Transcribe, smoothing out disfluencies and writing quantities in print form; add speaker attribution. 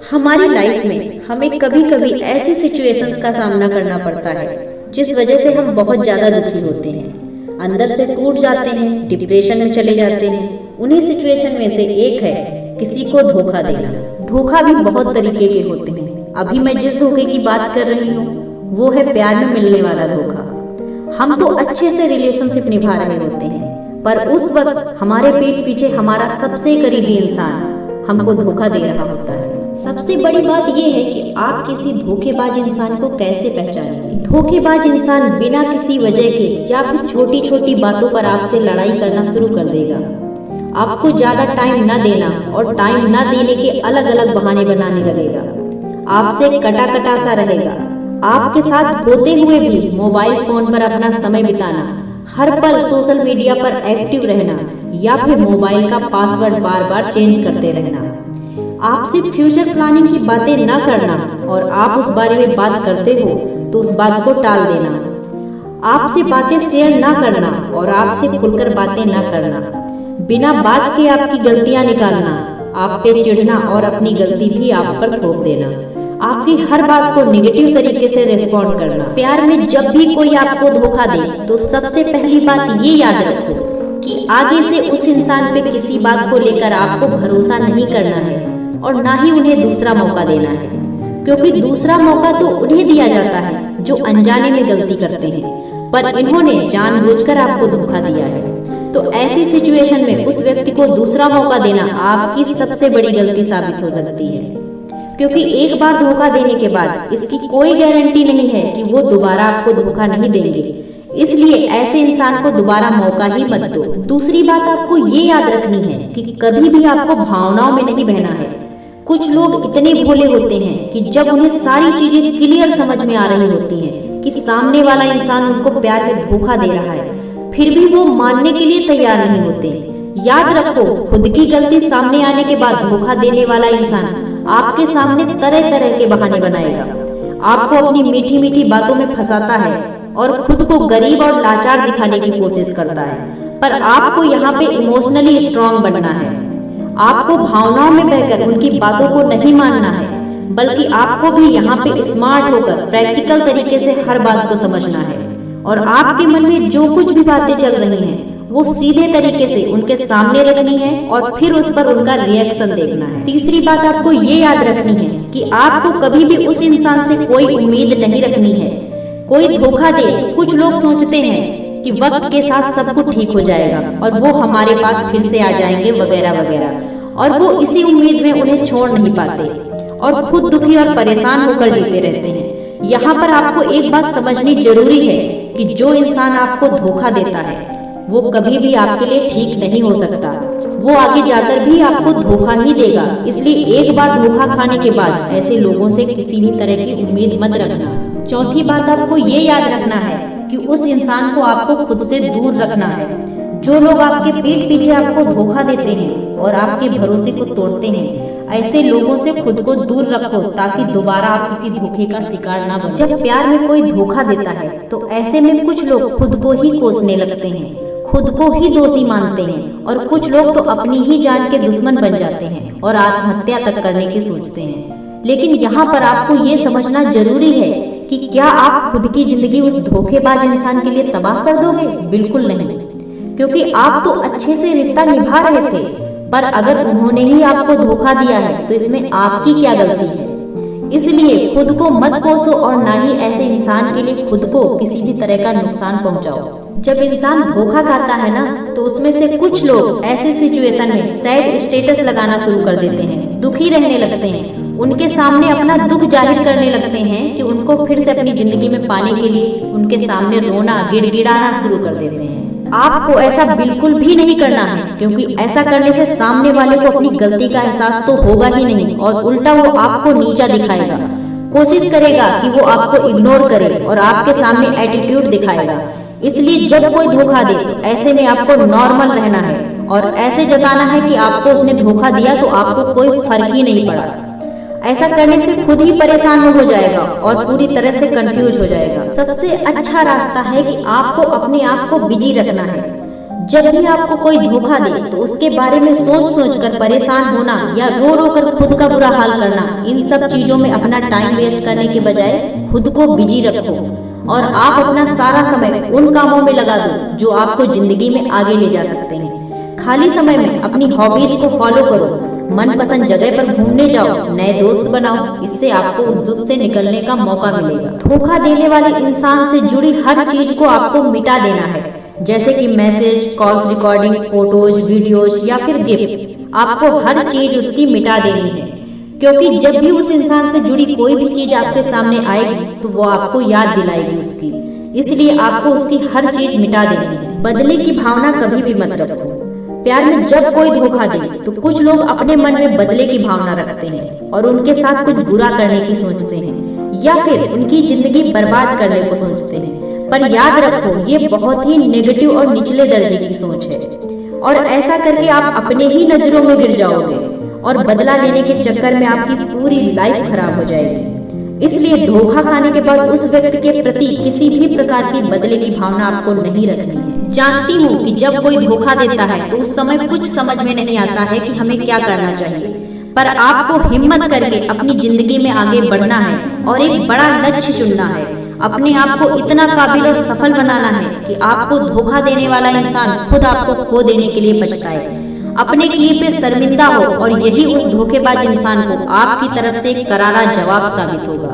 Speaker 1: हमारी लाइफ में हमें कभी कभी ऐसी सिचुएशंस का सामना करना पड़ता है जिस वजह से हम बहुत ज्यादा दुखी होते हैं, अंदर से टूट जाते हैं, डिप्रेशन में चले जाते हैं। उन्हीं सिचुएशन में से एक है किसी को धोखा देना। धोखा भी बहुत तरीके के होते हैं। अभी मैं जिस धोखे की बात कर रही हूँ वो है प्यार में मिलने वाला धोखा। हम तो अच्छे से रिलेशनशिप निभा रहे होते हैं, पर उस वक्त हमारे पीठ पीछे हमारा सबसे करीबी इंसान हमको धोखा दे रहा होता है। सबसे बड़ी बात यह है कि आप किसी धोखेबाज इंसान को कैसे पहचानेंगे। धोखेबाज इंसान बिना किसी वजह के या फिर छोटी छोटी बातों पर आपसे लड़ाई करना शुरू कर देगा। आपको ज्यादा टाइम न देना और टाइम न देने के अलग अलग बहाने बनाने लगेगा। आपसे कटा कटा सा रहेगा। आपके साथ होते हुए भी मोबाइल फोन पर अपना समय बिताना, हर पल सोशल मीडिया पर एक्टिव रहना या फिर मोबाइल का पासवर्ड बार बार चेंज करते रहना। आपसे फ्यूचर प्लानिंग की बातें न करना और आप उस बारे में बात करते हो तो उस बात को टाल देना। आपसे बातें शेयर न करना और आपसे खुलकर बातें न करना। बिना बात के आपकी गलतियां निकालना, आप पे चिढ़ना और अपनी गलती भी आप पर थोप देना। आपकी हर बात को नेगेटिव तरीके से रिस्पॉन्ड करना। प्यार में जब भी कोई आपको धोखा दे तो सबसे पहली बात ये याद रखो कि आगे से उस इंसान पे किसी बात को लेकर आपको भरोसा नहीं करना है और ना ही उन्हें दूसरा मौका देना है, क्योंकि दूसरा मौका तो उन्हें दिया जाता है जो अनजाने में गलती करते हैं, पर इन्होंने जानबूझकर आपको धोखा दिया है। तो ऐसी सिचुएशन में उस व्यक्ति को दूसरा मौका देना आपकी सबसे बड़ी गलती साबित हो सकती है, क्योंकि एक बार धोखा देने के बाद इसकी कोई गारंटी नहीं है कि वो दोबारा आपको धोखा नहीं देंगे। इसलिए ऐसे इंसान को दोबारा मौका ही मत दो। दूसरी बात आपको ये याद रखनी है कि कभी भी आपको भावनाओं में नहीं बहना है। कुछ लोग इतने भोले होते हैं कि जब उन्हें सारी चीजें क्लियर समझ में आ रही होती हैं कि सामने वाला इंसान उनको प्यार में धोखा दे रहा है, फिर भी वो मानने के लिए तैयार नहीं होते। याद रखो, खुद की गलती सामने आने के बाद धोखा देने वाला इंसान आपके सामने तरह तरह के बहाने बनाएगा, आपको अपनी मीठी मीठी बातों में फंसाता है और खुद को गरीब और लाचार दिखाने की कोशिश करता है। पर आपको यहाँ पे इमोशनली स्ट्रांग बनना है। आपको भावनाओं में बहकर उनकी बातों को नहीं मानना है, बल्कि आपको भी यहाँ पे स्मार्ट होकर प्रैक्टिकल तरीके से हर बात को समझना है और आपके मन में जो कुछ भी बातें चल रही हैं वो सीधे तरीके से उनके सामने रखनी है और फिर उस पर उनका रिएक्शन देखना है। तीसरी बात आपको ये याद रखनी है कि आपको कभी भी उस इंसान से कोई उम्मीद नहीं रखनी है। कोई धोखा दे, कुछ लोग सोचते हैं कि वक्त के साथ सब कुछ ठीक हो जाएगा और वो हमारे पास फिर से आ जाएंगे वगैरह वगैरह, और वो इसी उम्मीद में उन्हें छोड़ नहीं पाते और खुद दुखी और परेशान होकर जीते रहते हैं। यहाँ पर आपको एक बात समझनी जरूरी है कि जो इंसान आपको धोखा देता है वो कभी भी आपके लिए ठीक नहीं हो सकता। वो आगे जाकर भी आपको धोखा ही देगा। इसलिए एक बार धोखा खाने के बाद ऐसे लोगों से किसी भी तरह की उम्मीद मत रखना। चौथी बात आपको ये याद रखना है कि उस इंसान को आपको खुद से दूर रखना है। जो लोग आपके पीठ पीछे आपको धोखा देते हैं और आपके भरोसे को तोड़ते हैं, ऐसे लोगों से खुद को दूर रखो ताकि दोबारा आप किसी धोखे का शिकार ना बनो। जब प्यार में कोई धोखा देता है तो ऐसे में कुछ लोग खुद को ही कोसने लगते हैं, खुद को ही दोषी मानते हैं और कुछ लोग तो अपनी ही जान के दुश्मन बन जाते हैं और आत्महत्या तक करने की सोचते हैं। लेकिन यहाँ पर आपको ये समझना जरूरी है कि क्या आप खुद की जिंदगी उस धोखेबाज इंसान के लिए तबाह कर दोगे? बिल्कुल नहीं, क्योंकि आप तो अच्छे से रिश्ता निभा रहे थे, पर अगर उन्होंने ही आपको धोखा दिया है तो इसमें आपकी क्या गलती है? इसलिए खुद को मत कोसो और ना ही ऐसे इंसान के लिए खुद को किसी भी तरह का नुकसान पहुंचाओ। जब इंसान धोखा खाता है ना तो उसमें से कुछ लोग ऐसे सिचुएशन में सैड स्टेटस लगाना शुरू कर देते हैं, दुखी रहने लगते हैं, उनके सामने अपना दुख जाहिर करने लगते हैं कि उनको फिर से अपनी जिंदगी में पाने के लिए उनके सामने रोना गिड़गिड़ाना शुरू कर देते हैं। आपको ऐसा बिल्कुल भी नहीं करना है, क्योंकि ऐसा करने से सामने वाले को अपनी गलती का एहसास तो होगा ही नहीं और उल्टा वो आपको नीचा दिखाएगा, कोशिश करेगा कि वो आपको इग्नोर करे और आपके सामने एटीट्यूड दिखाएगा। इसलिए जब कोई धोखा दे तो ऐसे में आपको नॉर्मल रहना है और ऐसे जताना है कि आपको उसने धोखा दिया तो आपको कोई फर्क ही नहीं पड़ा। ऐसा करने से खुद ही परेशान हो जाएगा और पूरी तरह से कंफ्यूज हो जाएगा। सबसे अच्छा रास्ता है कि आपको अपने आप को बिजी रखना है। जब भी आपको कोई धोखा दे तो उसके बारे में सोच सोच कर परेशान होना या रो रो कर खुद का बुरा हाल करना, इन सब चीजों में अपना टाइम वेस्ट करने के बजाय खुद को बिजी रखो और आप अपना सारा समय उन कामों में लगा दो जो आपको जिंदगी में आगे ले जा सकते हैं। खाली समय में अपनी हॉबीज को फॉलो करो, मनपसंद जगह पर घूमने जाओ, नए दोस्त बनाओ, इससे आपको उस दुख से निकलने का मौका मिलेगा। धोखा देने वाले इंसान से जुड़ी हर चीज को आपको मिटा देना है, जैसे कि message, calls recording, photos, videos या फिर गिफ्ट। आपको हर चीज उसकी मिटा देनी है, क्योंकि जब भी उस इंसान से जुड़ी कोई भी चीज आपके सामने आएगी तो वो आपको याद दिलाएगी उसकी, इसलिए आपको उसकी हर चीज मिटा देनी है। बदले की भावना कभी भी मत रखो। प्यार में जब कोई धोखा दे तो कुछ लोग अपने मन में बदले की भावना रखते हैं और उनके साथ कुछ बुरा करने की सोचते हैं या फिर उनकी जिंदगी बर्बाद करने को सोचते हैं। पर याद रखो, ये बहुत ही नेगेटिव और निचले दर्जे की सोच है और ऐसा करके आप अपने ही नजरों में गिर जाओगे और बदला लेने के चक्कर में आपकी पूरी लाइफ खराब हो जाएगी। इसलिए धोखा खाने के बाद उस व्यक्ति के प्रति किसी भी प्रकार की बदले की भावना आपको नहीं रखनी है। जानती हूँ कि जब कोई धोखा देता है तो उस समय कुछ समझ में नहीं आता है कि हमें क्या करना चाहिए, पर आपको हिम्मत करके अपनी जिंदगी में आगे बढ़ना है और एक बड़ा लक्ष्य चुनना है। अपने आप को इतना काबिल और सफल बनाना है कि आपको धोखा देने वाला इंसान खुद आपको खो देने के लिए पछताए, अपने किए पे शर्मिंदा हो और यही उस धोखेबाज इंसान को आपकी तरफ से एक करारा जवाब साबित होगा।